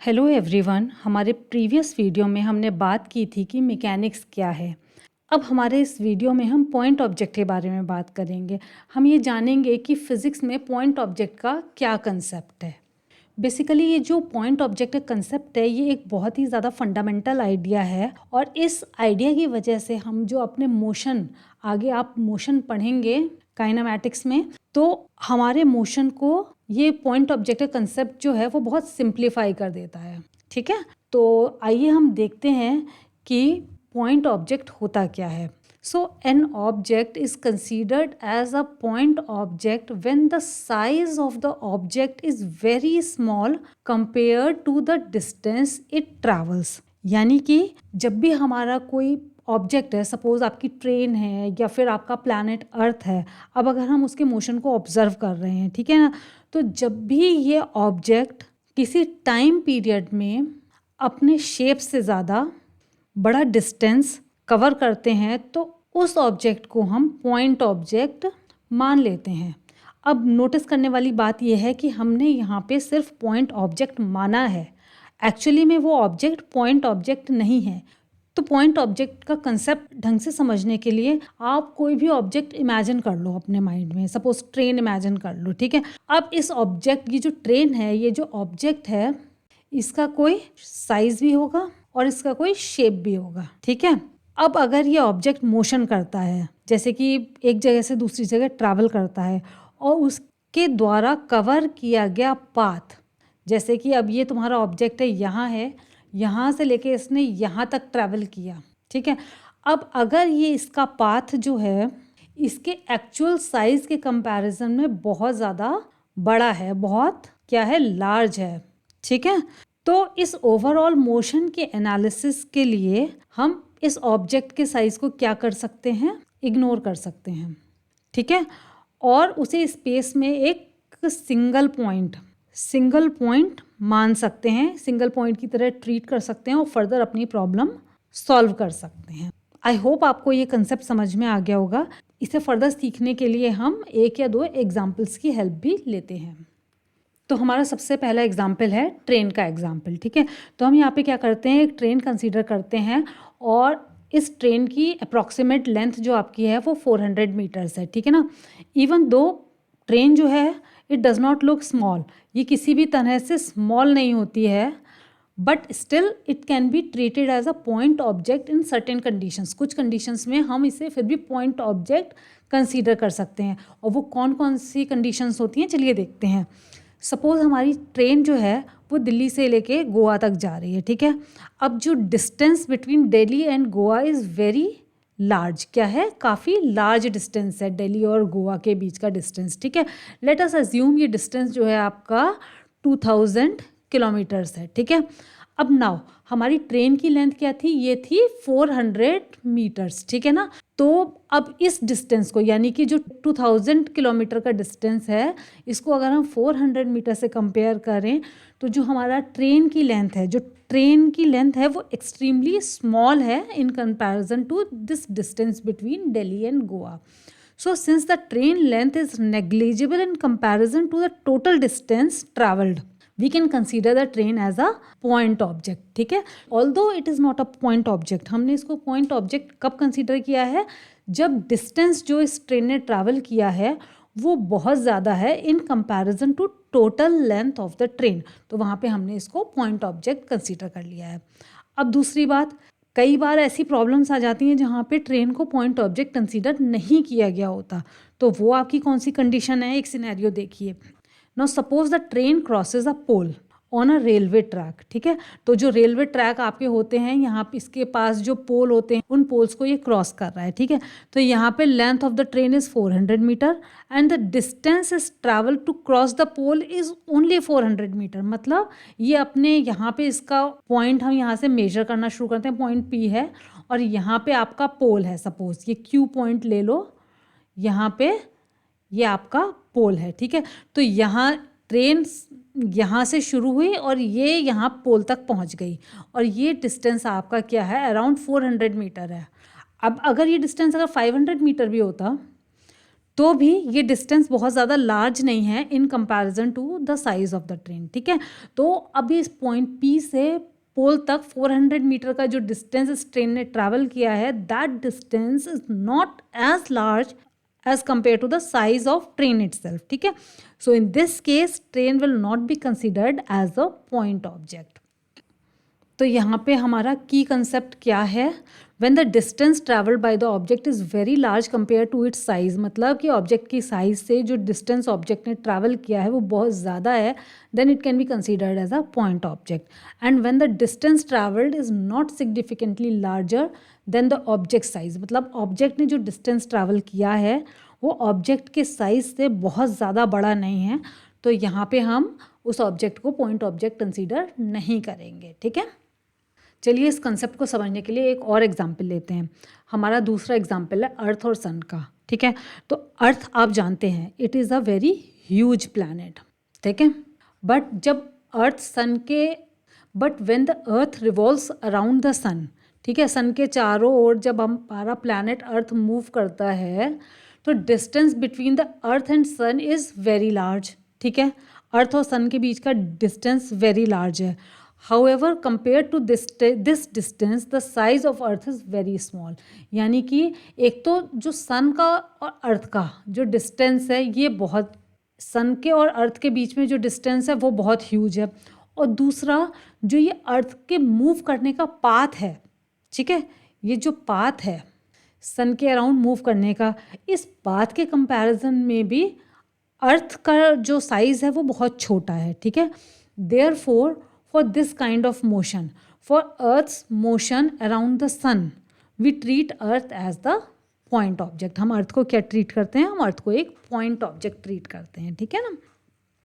Hello everyone. हमारे previous video में हमने बात की थी कि मैकेनिक्स क्या है। अब हमारे इस वीडियो में हम पॉइंट ऑब्जेक्ट के बारे में बात करेंगे। हम ये जानेंगे कि फ़िज़िक्स में पॉइंट ऑब्जेक्ट का क्या कंसेप्ट है। बेसिकली ये जो पॉइंट ऑब्जेक्ट का कंसेप्ट है ये एक बहुत ही ज़्यादा फंडामेंटल आइडिया है और इस आइडिया की वजह से हम जो अपने मोशन, आगे आप मोशन पढ़ेंगे काइनेमैटिक्स में, तो हमारे मोशन को ये पॉइंट ऑब्जेक्ट का कंसेप्ट जो है वो बहुत सिंप्लीफाई कर देता है। ठीक है, तो आइए हम देखते हैं कि पॉइंट ऑब्जेक्ट होता क्या है। So an object is considered as a point object when the size of the object is very small compared to the distance it travels। यानी कि जब भी हमारा कोई ऑब्जेक्ट है, सपोज आपकी ट्रेन है या फिर आपका प्लैनेट अर्थ है, अब अगर हम उसके मोशन को ऑब्जर्व कर रहे हैं, ठीक है ना, तो जब भी ये ऑब्जेक्ट किसी टाइम पीरियड में अपने शेप से ज़्यादा बड़ा डिस्टेंस कवर करते हैं तो उस ऑब्जेक्ट को हम पॉइंट ऑब्जेक्ट मान लेते हैं। अब नोटिस करने वाली बात यह है कि हमने यहाँ पे सिर्फ पॉइंट ऑब्जेक्ट माना है, एक्चुअली में वो ऑब्जेक्ट पॉइंट ऑब्जेक्ट नहीं है। तो पॉइंट ऑब्जेक्ट का कंसेप्ट ढंग से समझने के लिए आप कोई भी ऑब्जेक्ट इमेजिन कर लो अपने माइंड में। सपोज ट्रेन इमेजिन कर लो, ठीक है। अब इस ऑब्जेक्ट की जो ट्रेन है, ये जो ऑब्जेक्ट है, इसका कोई साइज भी होगा और इसका कोई शेप भी होगा, ठीक है। अब अगर ये ऑब्जेक्ट मोशन करता है, जैसे कि एक जगह से दूसरी जगह ट्रैवल करता है और उसके द्वारा कवर किया गया पाथ, जैसे कि अब ये तुम्हारा ऑब्जेक्ट है, यहाँ से लेके इसने यहाँ तक ट्रैवल किया, ठीक है। अब अगर ये इसका पाथ जो है इसके एक्चुअल साइज के कंपैरिजन में बहुत ज़्यादा बड़ा है, बहुत क्या है, लार्ज है, ठीक है। तो इस ओवरऑल मोशन के एनालिसिस के लिए हम इस ऑब्जेक्ट के साइज को क्या कर सकते हैं, इग्नोर कर सकते हैं, ठीक है, और उसे स्पेस में एक सिंगल पॉइंट मान सकते हैं, सिंगल पॉइंट की तरह ट्रीट कर सकते हैं और फर्दर अपनी प्रॉब्लम सॉल्व कर सकते हैं। आई होप आपको ये कंसेप्ट समझ में आ गया होगा। इसे फर्दर सीखने के लिए हम एक या दो एग्जाम्पल्स की हेल्प भी लेते हैं। तो हमारा सबसे पहला एग्जाम्पल है ट्रेन का एग्जाम्पल, ठीक है। तो हम यहाँ पे क्या करते हैं, एक ट्रेन कंसीडर करते हैं और इस ट्रेन की अप्रॉक्सीमेट लेंथ जो आपकी है वो 400 मीटर्स है, ठीक है ना। इवन दो ट्रेन जो है it does not look small, ये किसी भी तरह से स्मॉल नहीं होती है, but still it can be treated as a point object in certain conditions. कुछ कंडीशंस में हम इसे फिर भी पॉइंट ऑब्जेक्ट कंसीडर कर सकते हैं, और वो कौन कौन सी कंडीशंस होती हैं चलिए देखते हैं। सपोज़ हमारी ट्रेन जो है वो दिल्ली से लेके गोवा तक जा रही है, ठीक है। अब जो distance between Delhi and Goa is very large, क्या है, काफ़ी लार्ज डिस्टेंस है दिल्ली और गोवा के बीच का डिस्टेंस, ठीक है। लेट अस अज्यूम ये डिस्टेंस जो है आपका 2000 किलोमीटर्स है, ठीक है। अब नाउ हमारी ट्रेन की लेंथ क्या थी, ये थी 400 मीटर्स, ठीक है ना। तो अब इस डिस्टेंस को, यानी कि जो 2000 किलोमीटर का डिस्टेंस है, इसको अगर हम 400 मीटर से कंपेयर करें तो जो हमारा ट्रेन की लेंथ है वो एक्सट्रीमली स्मॉल है in comparison to this distance between Delhi and Goa. So since the train length is negligible in comparison to the total distance traveled, we can consider the train as a point object, ठीक है। Although it is not a point object, हमने इसको point object कब consider किया है, जब distance जो इस ट्रेन ने travel किया है वो बहुत ज़्यादा है in comparison to total length of the train, तो वहाँ पे हमने इसको point object consider कर लिया है। अब दूसरी बात, कई बार ऐसी प्रॉब्लम्स आ जाती हैं जहाँ पे ट्रेन को पॉइंट ऑब्जेक्ट कंसीडर नहीं किया गया होता, तो वो आपकी कौन सी कंडीशन है, एक सिनेरियो देखिए। Now suppose the train crosses a pole on a railway track, ठीक है। तो जो रेलवे ट्रैक आपके होते हैं, यहाँ पे इसके पास जो पोल होते हैं उन पोल्स को ये क्रॉस कर रहा है, ठीक है। तो यहाँ पे length of the train is 400 metre and the distance is travel to cross the pole is only 400 metre. मतलब ये अपने यहाँ पे इसका पॉइंट हम यहाँ से मेजर करना शुरू करते हैं, पॉइंट P है और यहाँ पे आपका पोल है, सपोज ये Q पॉइंट ले लो, यहाँ पे ये आपका पोल है, ठीक है। तो यहाँ ट्रेन यहाँ से शुरू हुई और ये यहाँ पोल तक पहुँच गई और ये डिस्टेंस आपका क्या है, अराउंड 400 मीटर है। अब अगर ये डिस्टेंस अगर 500 मीटर भी होता तो भी ये डिस्टेंस बहुत ज़्यादा लार्ज नहीं है in comparison to the size of the train, ठीक है। तो अभी इस पॉइंट पी से पोल तक 400 मीटर का जो डिस्टेंस इस ट्रेन ने ट्रैवल किया है, that distance is not as large as compared to the size of train itself, ठीक है। So in this case train will not be considered as a point object। तो यहाँ पे हमारा की कंसेप्ट क्या है, when the distance traveled by the object is very large compared to its size, मतलब कि ऑब्जेक्ट की साइज से जो डिस्टेंस ऑब्जेक्ट ने ट्रैवल किया है वो बहुत ज़्यादा है, then it can be considered as a point object। and when the distance traveled is not significantly larger than the object size, मतलब ऑब्जेक्ट ने जो डिस्टेंस ट्रैवल किया है वो ऑब्जेक्ट के साइज से बहुत ज़्यादा बड़ा नहीं है, तो यहाँ पे हम उस ऑब्जेक्ट को पॉइंट ऑब्जेक्ट कंसीडर नहीं करेंगे, ठीक है। चलिए इस कंसेप्ट को समझने के लिए एक और एग्जाम्पल लेते हैं। हमारा दूसरा एग्जाम्पल है अर्थ और सन का, ठीक है। तो अर्थ आप जानते हैं it is a very huge planet, ठीक है। But when the earth revolves around the sun, ठीक है, सन के चारों ओर जब हमारा प्लैनेट अर्थ मूव करता है तो distance between the earth and sun is very large, ठीक है। अर्थ और सन के बीच का डिस्टेंस वेरी लार्ज है। However, compared to this distance, the size of Earth is very small। यानी कि एक तो जो सन का और अर्थ का जो डिस्टेंस है ये बहुत, सन के और अर्थ के बीच में जो डिस्टेंस है वो बहुत ह्यूज है, और दूसरा जो ये अर्थ के मूव करने का पाथ है, ठीक है, ये जो पाथ है सन के अराउंड मूव करने का, इस पाथ के कंपैरिजन में भी अर्थ का जो साइज़ है वो बहुत छोटा है, ठीक है। Therefore for this kind of motion, for Earth's motion around the sun, we treat Earth as the point object। हम अर्थ को क्या ट्रीट करते हैं, हम अर्थ को एक पॉइंट ऑब्जेक्ट ट्रीट करते हैं, ठीक है ना।